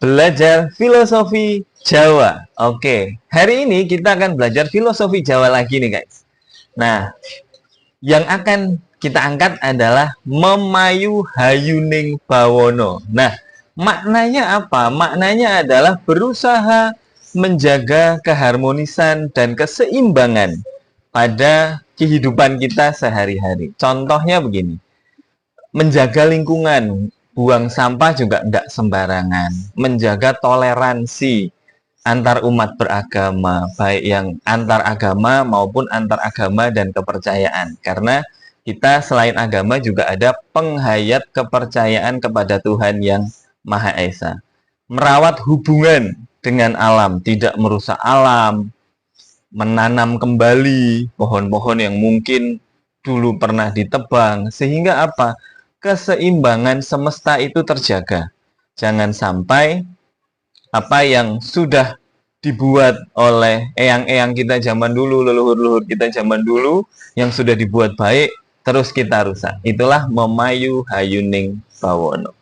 Belajar filosofi Jawa. Oke, hari ini kita akan belajar filosofi Jawa lagi nih guys. Nah, yang akan kita angkat adalah Memayu Hayuning Bawono. Nah, maknanya apa? Maknanya adalah berusaha menjaga keharmonisan dan keseimbangan pada kehidupan kita sehari-hari. Contohnya begini, menjaga lingkungan, buang sampah juga tidak sembarangan, menjaga toleransi antar umat beragama, baik yang antar agama maupun antar agama dan kepercayaan. Karena kita selain agama juga ada penghayat kepercayaan kepada Tuhan yang Maha Esa. Merawat hubungan dengan alam, tidak merusak alam, menanam kembali pohon-pohon yang mungkin dulu pernah ditebang, sehingga apa? Keseimbangan semesta itu terjaga. Jangan sampai apa yang sudah dibuat oleh eyang-eyang kita zaman dulu, leluhur-leluhur kita zaman dulu, yang sudah dibuat baik, terus kita rusak. Itulah Memayu Hayuning Bawono.